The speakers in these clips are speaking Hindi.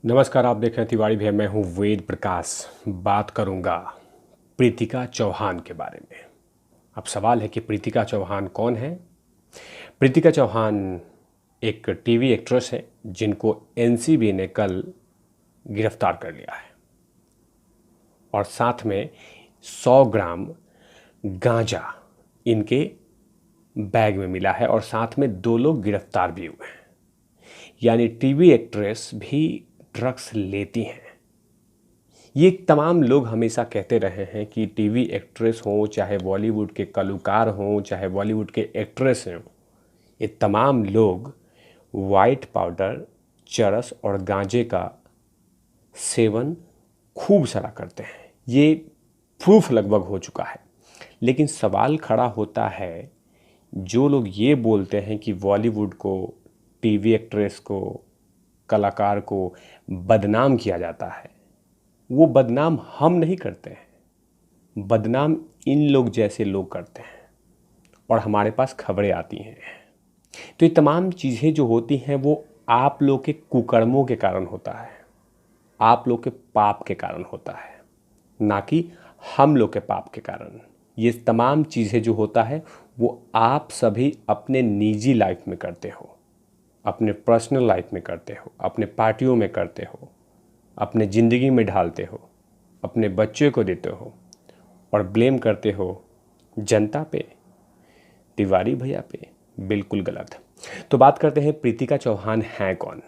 नमस्कार, आप देख रहे हैं तिवारी भैया। मैं हूं वेद प्रकाश। बात करूंगा प्रीतिका चौहान के बारे में। अब सवाल है कि प्रीतिका चौहान कौन है। प्रीतिका चौहान एक टीवी एक्ट्रेस है जिनको एनसीबी ने कल गिरफ्तार कर लिया है और साथ में 100 ग्राम गांजा इनके बैग में मिला है और साथ में 2 लोग गिरफ्तार भी हुए हैं। यानी टीवी एक्ट्रेस भी ड्रग्स लेती हैं। ये तमाम लोग हमेशा कहते रहे हैं कि टीवी एक्ट्रेस हो, चाहे बॉलीवुड के कलाकार हों, चाहे बॉलीवुड के एक्ट्रेस हों, ये तमाम लोग वाइट पाउडर, चरस और गांजे का सेवन खूब सारा करते हैं। ये प्रूफ लगभग हो चुका है। लेकिन सवाल खड़ा होता है, जो लोग ये बोलते हैं कि बॉलीवुड को, टीवी एक्ट्रेस को, कलाकार को बदनाम किया जाता है, वो बदनाम हम नहीं करते हैं, बदनाम इन लोग जैसे लोग करते हैं और हमारे पास खबरें आती हैं। तो ये तमाम चीज़ें जो होती हैं वो आप लोग के कुकर्मों के कारण होता है, आप लोग के पाप के कारण होता है, ना कि हम लोग के पाप के कारण। ये तमाम चीज़ें जो होता है वो आप सभी अपने निजी लाइफ में करते हो, अपने पर्सनल लाइफ में करते हो, अपने पार्टियों में करते हो, अपने ज़िंदगी में ढालते हो, अपने बच्चे को देते हो और ब्लेम करते हो जनता पे, तिवारी भैया पे। बिल्कुल गलत। तो बात करते हैं प्रीतिका चौहान हैं कौन।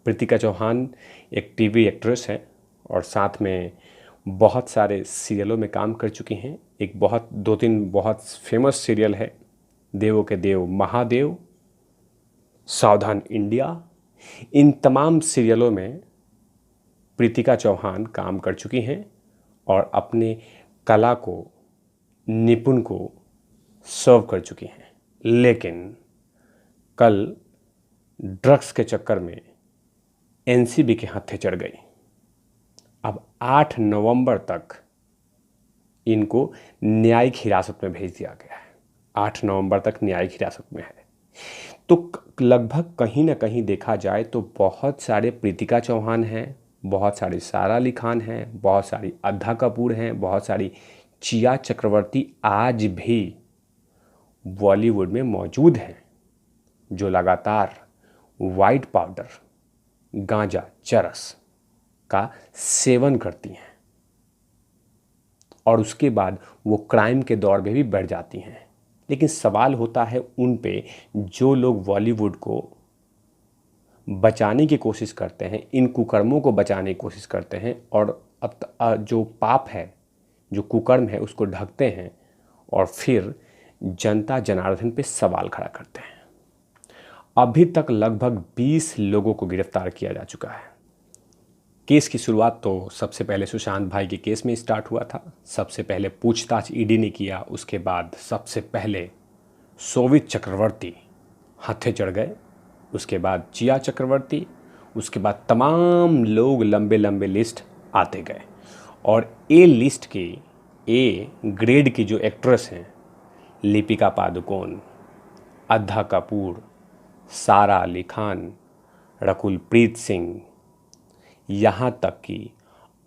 प्रीतिका चौहान एक टीवी एक्ट्रेस है और साथ में बहुत सारे सीरियलों में काम कर चुकी हैं। एक बहुत 2-3 बहुत फेमस सीरियल है, देवों के देव महादेव, सावधान इंडिया। इन तमाम सीरियलों में प्रीतिका चौहान काम कर चुकी हैं और अपने कला को, निपुण को सर्व कर चुकी हैं। लेकिन कल ड्रग्स के चक्कर में एनसीबी के हाथे चढ़ गई। अब 8 नवंबर तक इनको न्यायिक हिरासत में भेज दिया गया है। 8 नवंबर तक न्यायिक हिरासत में है। तो लगभग कहीं ना कहीं देखा जाए तो बहुत सारे प्रीतिका चौहान हैं, बहुत सारी सारा अली खान हैं, बहुत सारी अद्धा कपूर हैं, बहुत सारी चिया चक्रवर्ती आज भी बॉलीवुड में मौजूद हैं, जो लगातार वाइट पाउडर, गांजा, चरस का सेवन करती हैं और उसके बाद वो क्राइम के दौर में भी बढ़ जाती हैं। लेकिन सवाल होता है उन पे जो लोग बॉलीवुड को बचाने की कोशिश करते हैं, इन कुकर्मों को बचाने की कोशिश करते हैं और अब जो पाप है, जो कुकर्म है, उसको ढकते हैं और फिर जनता जनार्दन पे सवाल खड़ा करते हैं। अभी तक लगभग 20 लोगों को गिरफ्तार किया जा चुका है। केस की शुरुआत तो सबसे पहले सुशांत भाई के केस में स्टार्ट हुआ था। सबसे पहले पूछताछ ईडी ने किया, उसके बाद सबसे पहले शोभित चक्रवर्ती हत्थे चढ़ गए, उसके बाद चिया चक्रवर्ती, उसके बाद तमाम लोग, लंबे लंबे लिस्ट आते गए। और ए लिस्ट की, ए ग्रेड की जो एक्ट्रेस हैं, दीपिका पादुकोण, अद्धा कपूर, सारा अली खान, रकुलप्रीत सिंह, यहाँ तक कि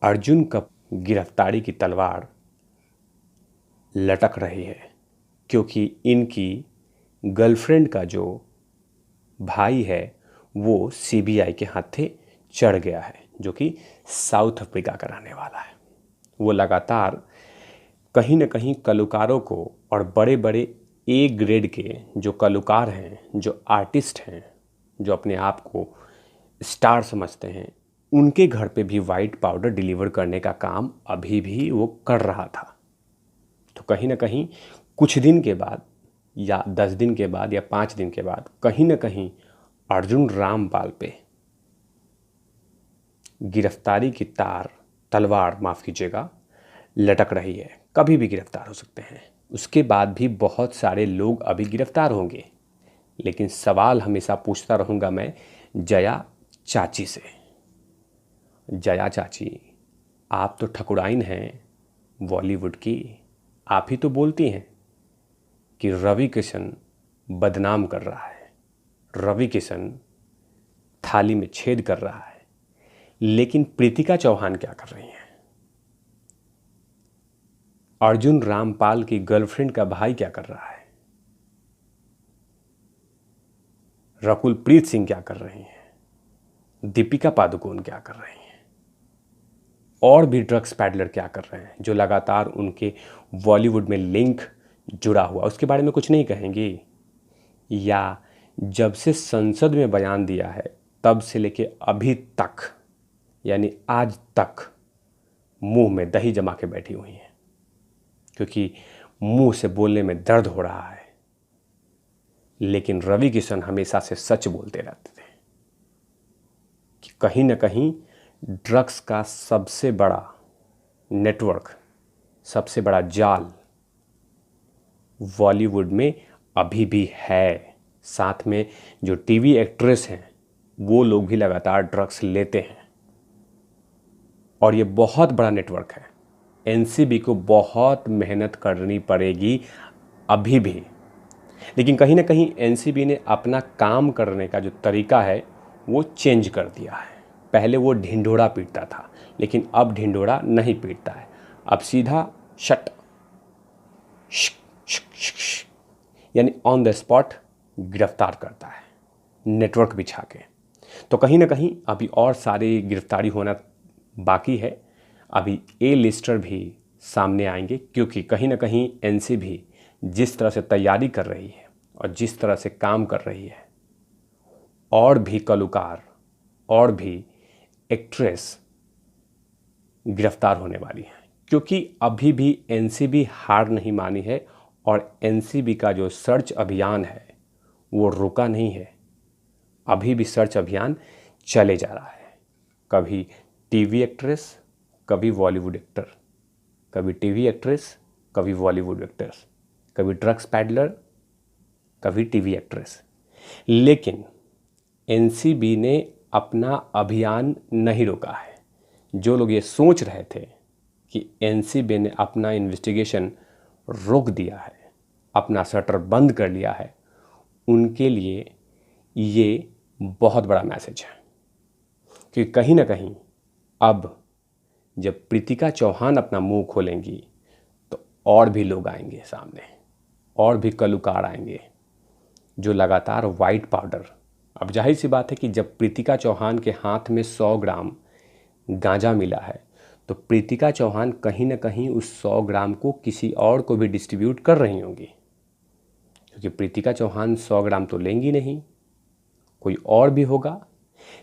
अर्जुन की गिरफ्तारी की तलवार लटक रही है, क्योंकि इनकी गर्लफ्रेंड का जो भाई है वो सीबीआई के हाथे चढ़ गया है, जो कि साउथ अफ्रीका का रहने वाला है। वो लगातार कहीं न कहीं कलाकारों को, और बड़े बड़े ए ग्रेड के जो कलाकार हैं, जो आर्टिस्ट हैं, जो अपने आप को स्टार समझते हैं, उनके घर पे भी वाइट पाउडर डिलीवर करने का काम अभी भी वो कर रहा था। तो कहीं ना कहीं कुछ दिन के बाद, या 10 दिन के बाद, या 5 दिन के बाद, कहीं ना कहीं अर्जुन रामपाल पे गिरफ्तारी की तलवार, माफ़ कीजिएगा, लटक रही है। कभी भी गिरफ्तार हो सकते हैं। उसके बाद भी बहुत सारे लोग अभी गिरफ्तार होंगे। लेकिन सवाल हमेशा पूछता रहूँगा मैं जया चाची से, जया चाची, आप तो ठकुराइन हैं बॉलीवुड की। आप ही तो बोलती हैं कि रवि किशन बदनाम कर रहा है, रवि किशन थाली में छेद कर रहा है। लेकिन प्रीतिका चौहान क्या कर रही हैं? अर्जुन रामपाल की गर्लफ्रेंड का भाई क्या कर रहा है? रकुल प्रीत सिंह क्या कर रही हैं? दीपिका पादुकोण क्या कर रही हैं? और भी ड्रग्स पैडलर क्या कर रहे हैं जो लगातार उनके बॉलीवुड में लिंक जुड़ा हुआ, उसके बारे में कुछ नहीं कहेंगी? या जब से संसद में बयान दिया है तब से लेके अभी तक, यानी आज तक मुंह में दही जमा के बैठी हुई हैं, क्योंकि मुंह से बोलने में दर्द हो रहा है। लेकिन रवि किशन हमेशा से सच बोलते रहते थे कि कहीं ना कहीं ड्रग्स का सबसे बड़ा नेटवर्क, सबसे बड़ा जाल बॉलीवुड में अभी भी है। साथ में जो टीवी एक्ट्रेस हैं वो लोग भी लगातार ड्रग्स लेते हैं और ये बहुत बड़ा नेटवर्क है। एनसीबी को बहुत मेहनत करनी पड़ेगी अभी भी, लेकिन कहीं ना कहीं एनसीबी ने अपना काम करने का जो तरीका है वो चेंज कर दिया है। पहले वो ढिंढोरा पीटता था, लेकिन अब ढिंढोरा नहीं पीटता है, अब सीधा शट यानी ऑन द स्पॉट गिरफ्तार करता है, नेटवर्क बिछा के। तो कहीं ना कहीं अभी और सारी गिरफ्तारी होना बाकी है। अभी ए लिस्टर भी सामने आएंगे, क्योंकि कहीं ना कहीं एनसीबी जिस तरह से तैयारी कर रही है और जिस तरह से काम कर रही है, और भी कलाकार और भी एक्ट्रेस गिरफ्तार होने वाली हैं, क्योंकि अभी भी एनसीबी हार नहीं मानी है और एनसीबी का जो सर्च अभियान है वो रुका नहीं है। अभी भी सर्च अभियान चले जा रहा है। कभी टीवी एक्ट्रेस, कभी बॉलीवुड एक्टर, कभी टीवी एक्ट्रेस, कभी बॉलीवुड एक्ट्रेस, कभी ड्रग्स पैडलर, कभी टीवी एक्ट्रेस। लेकिन एनसीबी ने अपना अभियान नहीं रोका है। जो लोग ये सोच रहे थे कि एनसीबी ने अपना इन्वेस्टिगेशन रोक दिया है, अपना शटर बंद कर लिया है, उनके लिए ये बहुत बड़ा मैसेज है कि कहीं ना कहीं अब जब प्रीतिका चौहान अपना मुंह खोलेंगी तो और भी लोग आएंगे सामने, और भी कलाकार आएंगे जो लगातार वाइट पाउडर। अब जाहिर सी बात है कि जब प्रीतिका चौहान के हाथ में 100 ग्राम गांजा मिला है तो प्रीतिका चौहान कहीं ना कहीं उस 100 ग्राम को किसी और को भी डिस्ट्रीब्यूट कर रही होंगी, क्योंकि प्रीतिका चौहान 100 ग्राम तो लेंगी नहीं, कोई और भी होगा।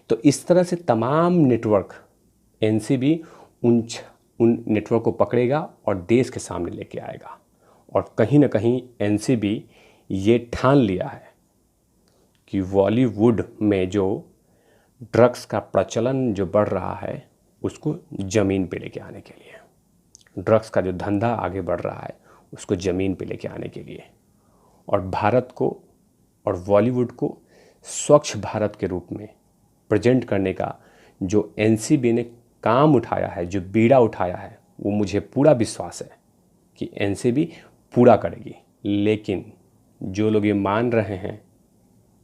तो इस तरह से तमाम नेटवर्क एनसीबी उन नेटवर्क को पकड़ेगा और देश के सामने लेके आएगा। और कहीं ना कहीं एनसीबी ये ठान लिया है कि बॉलीवुड में जो ड्रग्स का प्रचलन जो बढ़ रहा है उसको ज़मीन पे लेके आने के लिए, ड्रग्स का जो धंधा आगे बढ़ रहा है उसको ज़मीन पे लेके आने के लिए, और भारत को और बॉलीवुड को स्वच्छ भारत के रूप में प्रेजेंट करने का जो एनसीबी ने काम उठाया है, जो बीड़ा उठाया है, वो मुझे पूरा विश्वास है कि एनसीबी पूरा करेगी। लेकिन जो लोग ये मान रहे हैं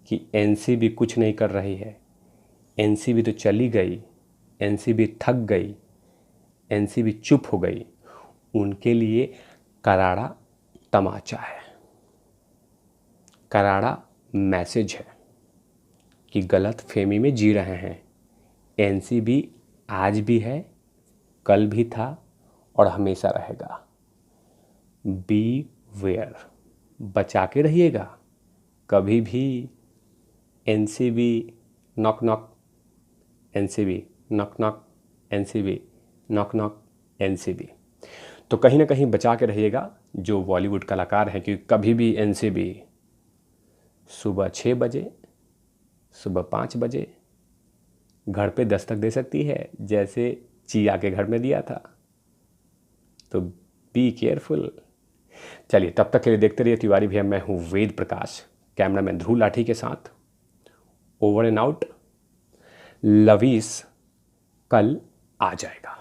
कि एनसीबी कुछ नहीं कर रही है, एनसीबी तो चली गई, एनसीबी थक गई, एनसीबी चुप हो गई, उनके लिए करारा तमाचा है, करारा मैसेज है कि गलत फहमी में जी रहे हैं। एनसीबी आज भी है, कल भी था और हमेशा रहेगा। बी वेयर, बचा के रहिएगा। कभी भी NCB knock knock, NCB knock knock, NCB knock knock, NCB. तो कहीं ना कहीं बचा के रहिएगा जो बॉलीवुड कलाकार हैं, क्योंकि कभी भी एनसीबी सुबह 6 बजे, सुबह 5 बजे घर पे दस्तक दे सकती है, जैसे चिया के घर में दिया था। तो बी केयरफुल। चलिए, तब तक के लिए देखते रहिए तिवारी भैया। मैं हूँ वेद प्रकाश, कैमरामैन ध्रुव लाठी के साथ। Over and out. लवीस कल आ जाएगा।